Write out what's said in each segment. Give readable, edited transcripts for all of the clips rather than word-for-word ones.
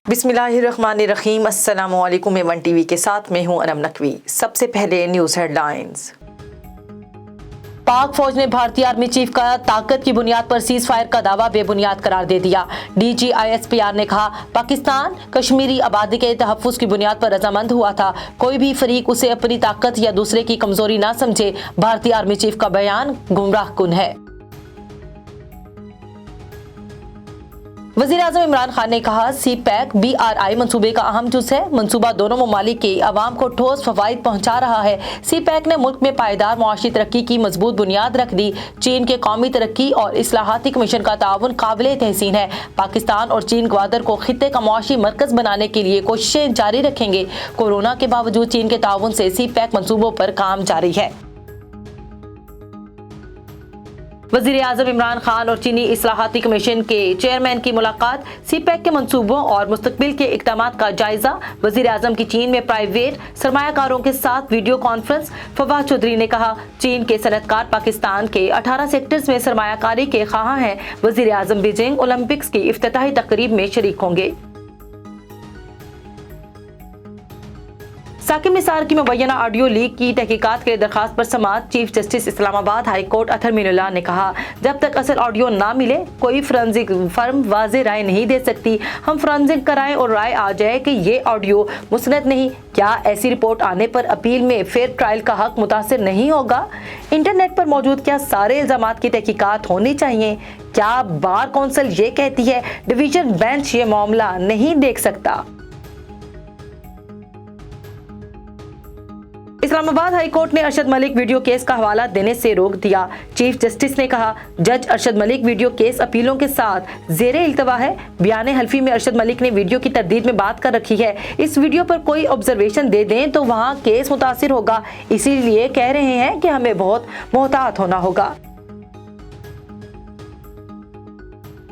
बिस्मिल्लाहिर्रहमानिर्रहीम। अस्सलाम वालेकुम। A1 टीवी के साथ मैं हूं अनम नकवी। सबसे पहले न्यूज़ हेडलाइंस। पाक फौज ने भारतीय आर्मी चीफ का ताकत की बुनियाद पर सीज फायर का दावा बेबुनियाद करार दे दिया। DGISPR ने कहा, पाकिस्तान कश्मीरी आबादी के तहफ्फुज़ की बुनियाद पर रजामंद हुआ था। कोई भी फरीक उसे अपनी ताकत या दूसरे की कमजोरी ना समझे। भारतीय आर्मी चीफ का बयान गुमराह कुन है। वज़ीर-ए-आज़म इमरान खान ने कहा, CPEC BRI मंसूबे का अहम जुज़ है। मंसूबा दोनों ममालिक के अवाम को ठोस फ़वाइद पहुँचा रहा है। CPEC ने मुल्क में पायदार मुआशी तरक्की की मजबूत बुनियाद रख दी। चीन के कौमी तरक्की और इस्लाहाती कमीशन का ताउन काबिल तहसीन है। पाकिस्तान और चीन ग्वादर को खित्ते का मुआशी मरकज़ बनाने के लिए कोशिशें जारी रखेंगे। कोरोना के बावजूद चीन के ताउन से CPEC मंसूबों पर काम जारी है। वज़ीर-ए-आज़म इमरान खान और चीनी इस्लाहाती कमीशन के चेयरमैन की मुलाकात। CPEC के मंसूबों और मुस्तकबिल के इक़दामात का जायजा। वज़ीर-ए-आज़म की चीन में प्राइवेट सरमायाकारों के साथ वीडियो कॉन्फ्रेंस। फवाद चौधरी ने कहा, चीन के सनअतकार पाकिस्तान के 18 सेक्टर्स में सरमायाकारी के ख्वाह हैं। वज़ीर-ए-आज़म बीजिंग ओलंपिक्स की इफ्तिताही तकरीब में शरीक होंगे। साकिब निसार की मुबैना ऑडियो लीक की तहकीकात के दरखास्त पर समाअत। Chief justice Islamabad high court Athar Minallah ने कहा, जब तक असल ऑडियो ना मिले कोई फोरेंसिक फर्म वाज़ेह राय नहीं दे सकती। हम फोरेंसिक कराएं और राय आ जाए कि ये ऑडियो मुस्नद नहीं। क्या ऐसी रिपोर्ट आने पर अपील में फेयर ट्रायल का हक मुतासिर नहीं होगा? इंटरनेट पर मौजूद क्या सारे इल्जामात की तहकीकात होनी चाहिए? क्या बार कौंसिल ये कहती है डिवीजन बेंच ये मामला नहीं देख सकता? इस्लामाबाद हाई कोर्ट ने अरशद मलिक वीडियो केस का हवाला देने से रोक दिया। चीफ जस्टिस ने कहा, जज अरशद मलिक वीडियो केस अपीलों के साथ ज़ेरे इल्तवा है। बयान हल्फी में अरशद मलिक ने वीडियो की तरदीद में बात कर रखी है। इस वीडियो पर कोई ऑब्जर्वेशन दे दें तो वहाँ केस मुतासिर होगा। इसीलिए कह रहे हैं कि हमें बहुत मोहतात होना होगा।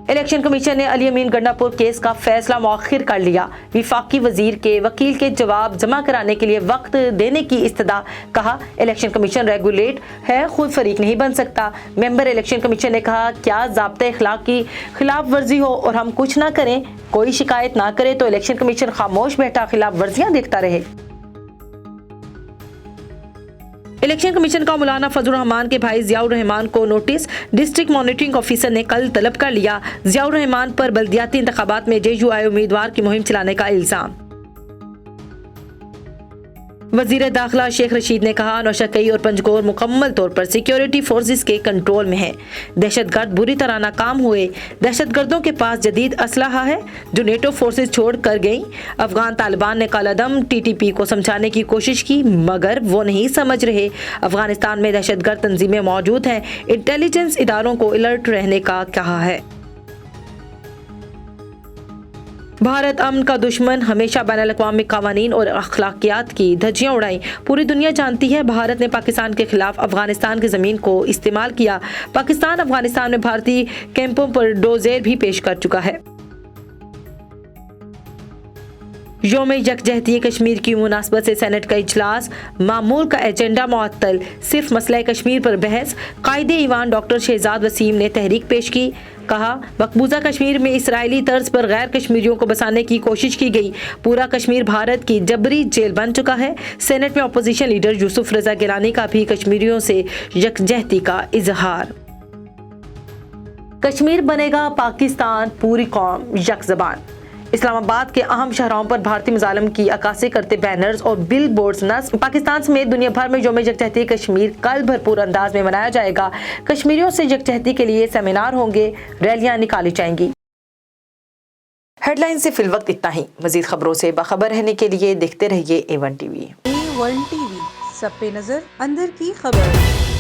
इलेक्शन कमीशन ने अली अमीन गंडापुर केस का फैसला मौखिर कर लिया। विफाकी वजीर के वकील के जवाब जमा कराने के लिए वक्त देने की इस्तदा। कहा, इलेक्शन कमीशन रेगुलेट है, खुद फरीक नहीं बन सकता। मेंबर इलेक्शन कमीशन ने कहा, क्या ज़ाब्ते इखलाक की खिलाफ वर्जी हो और हम कुछ ना करें, कोई शिकायत ना करे तो इलेक्शन कमीशन खामोश बैठा खिलाफ वर्जियां देखता रहे। इलेक्शन कमीशन का मौलाना फजलुर रहमान के भाई ज़ियाउर रहमान को नोटिस। डिस्ट्रिक्ट मॉनिटरिंग ऑफिसर ने कल तलब कर लिया। ज़ियाउर रहमान पर बल्दियाती इंतखाबात में JUI उम्मीदवार की मुहिम चलाने का इल्जाम। वज़ीर दाखिला शेख रशीद ने कहा, नौशकई और पंजगोर मुकम्मल तौर पर सिक्योरिटी फोर्सेस के कंट्रोल में है। दहशतगर्द बुरी तरह नाकाम हुए। दहशतगर्दों के पास जदीद असलहा है जो नेटो फोर्सेस छोड़ कर गई। अफगान तालिबान ने कालादम TTP को समझाने की कोशिश की मगर वो नहीं समझ रहे। अफगानिस्तान में दहशतगर्द तंजीमें मौजूद हैं। इंटेलिजेंस इदारों को अलर्ट रहने का कहा है। भारत अमन का दुश्मन, हमेशा बैनुल-अक़वामी क़वानीन और अखलाकियात की धज्जियां उड़ाई। पूरी दुनिया जानती है भारत ने पाकिस्तान के खिलाफ अफगानिस्तान की ज़मीन को इस्तेमाल किया। पाकिस्तान अफगानिस्तान में भारतीय कैंपों पर डोज़र भी पेश कर चुका है। यौम यकजहती कश्मीर की मुनासबत से सेनेट का इजलास, मामूल का एजेंडा मुअत्तल, सिर्फ मसला कश्मीर पर बहस। कायदे ईवान डॉक्टर शहजाद वसीम ने तहरीक पेश की। कहा, मकबूजा कश्मीर में इसराइली तर्ज पर गैर कश्मीरियों को बसाने की कोशिश की गई। पूरा कश्मीर भारत की जबरी जेल बन चुका है। सेनेट में अपोजिशन लीडर यूसुफ रजा गिलानी का भी कश्मीरियों से यकजहती का इजहार। कश्मीर बनेगा पाकिस्तान, पूरी कौम यक ज़बान। इस्लामाबाद के अहम शहरों पर भारतीय मुजालिम की अक्कासी करते बैनर्स और बिल बोर्ड्स नस्ब। पाकिस्तान समेत दुनिया भर में यौम यकजहती कश्मीर कल भरपूर अंदाज में मनाया जाएगा। कश्मीरियों से यकजहती के लिए सेमिनार होंगे, रैलियां निकाली जाएंगी। हेडलाइन से फिलवक्त इतना ही। मजीद खबरों से बाखबर रहने के लिए देखते रहिए A1 टीवी। A1 टीवी, सब पे नजर, अंदर की खबर।